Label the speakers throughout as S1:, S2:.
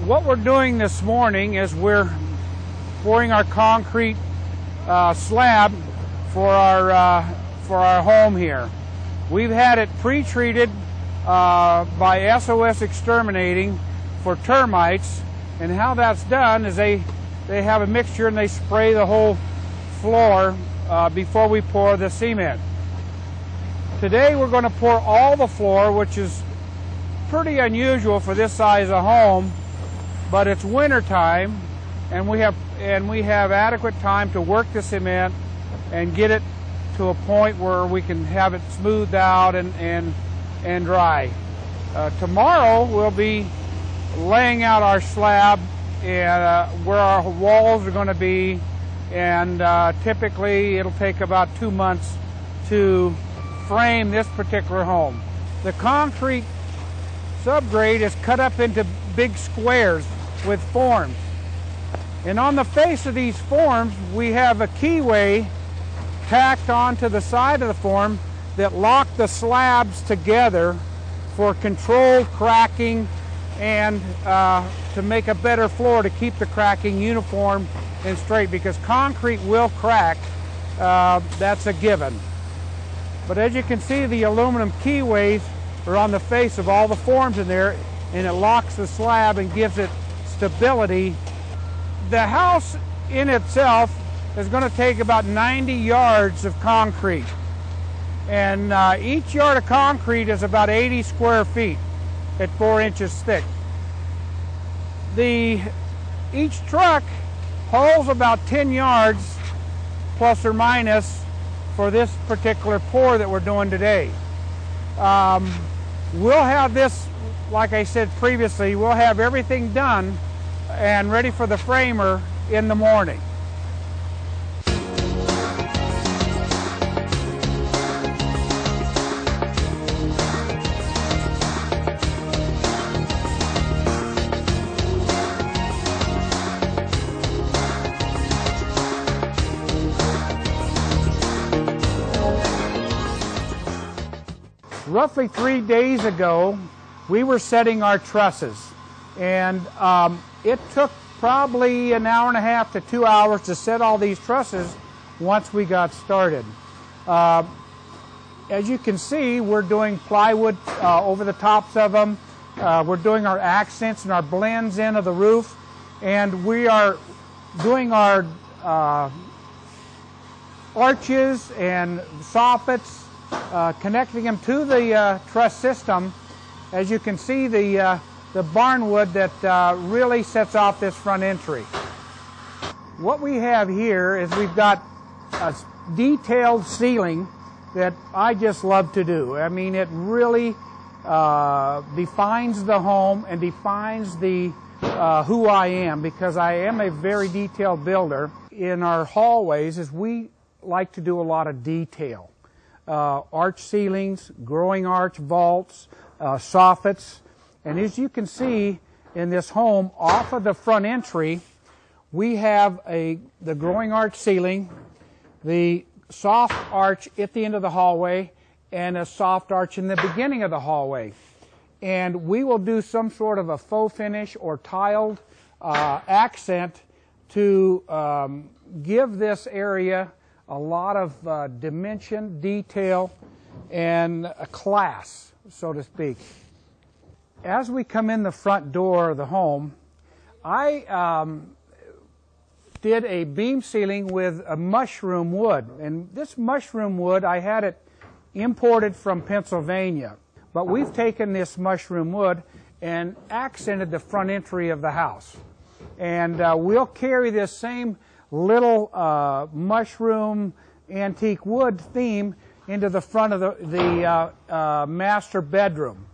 S1: What we're doing this morning is we're pouring our concrete slab for our home here. We've had it pre-treated by SOS Exterminating for termites, and how that's done is they have a mixture and they spray the whole floor before we pour the cement. Today we're going to pour all the floor, which is pretty unusual for this size of home, but it's winter time and we have adequate time to work the cement and get it to a point where we can have it smoothed out and dry. Tomorrow we'll be laying out our slab and where our walls are going to be, and typically it'll take about 2 months to frame this particular home. The concrete subgrade is cut up into big squares with forms, and on the face of these forms we have a keyway tacked onto the side of the form that lock the slabs together for controlled cracking and to make a better floor, to keep the cracking uniform and straight, because concrete will crack, that's a given. But as you can see, the aluminum keyways are on the face of all the forms in there, and it locks the slab and gives it stability. The house in itself is going to take about 90 yards of concrete, and each yard of concrete is about 80 square feet at 4 inches thick. Each truck hauls about 10 yards plus or minus for this particular pour that we're doing today. We'll have this, like I said previously, we'll have everything done and ready for the framer in the morning. Roughly 3 days ago, we were setting our trusses, and it took probably an hour and a half to 2 hours to set all these trusses once we got started. As you can see, we're doing plywood over the tops of them. We're doing our accents and our blends into the roof, and we are doing our arches and soffits, connecting them to the truss system. As you can see, the barnwood that really sets off this front entry. What we have here is we've got a detailed ceiling that I just love to do. I mean, it really defines the home and defines the who I am, because I am a very detailed builder. In our hallways, is we like to do a lot of detail. Arch ceilings, growing arch vaults, soffits, and as you can see in this home, off of the front entry, we have the growing arch ceiling, the soft arch at the end of the hallway, and a soft arch in the beginning of the hallway. And we will do some sort of a faux finish or tiled accent to give this area a lot of dimension, detail, and a class, so to speak. As we come in the front door of the home, I did a beam ceiling with a mushroom wood. And this mushroom wood, I had it imported from Pennsylvania. But we've taken this mushroom wood and accented the front entry of the house. And we'll carry this same little mushroom antique wood theme into the front of the master bedroom.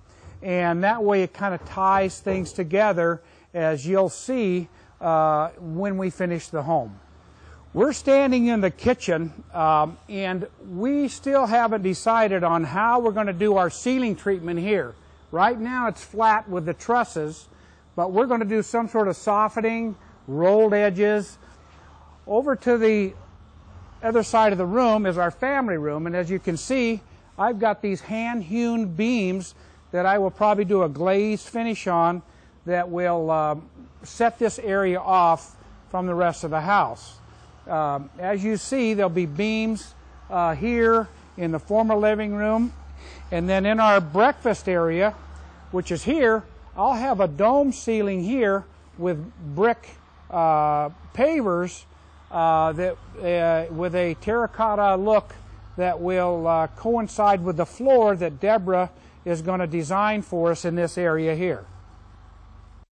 S1: And that way it kind of ties things together, as you'll see when we finish the home. We're standing in the kitchen, and we still haven't decided on how we're going to do our ceiling treatment here. Right now it's flat with the trusses, but we're going to do some sort of softening, rolled edges. Over to the other side of the room is our family room, and as you can see, I've got these hand-hewn beams that I will probably do a glazed finish on that will set this area off from the rest of the house. As you see, there'll be beams here in the former living room, and then in our breakfast area, which is here, I'll have a dome ceiling here with brick pavers with a terracotta look that will coincide with the floor that Deborah is going to design for us in this area here.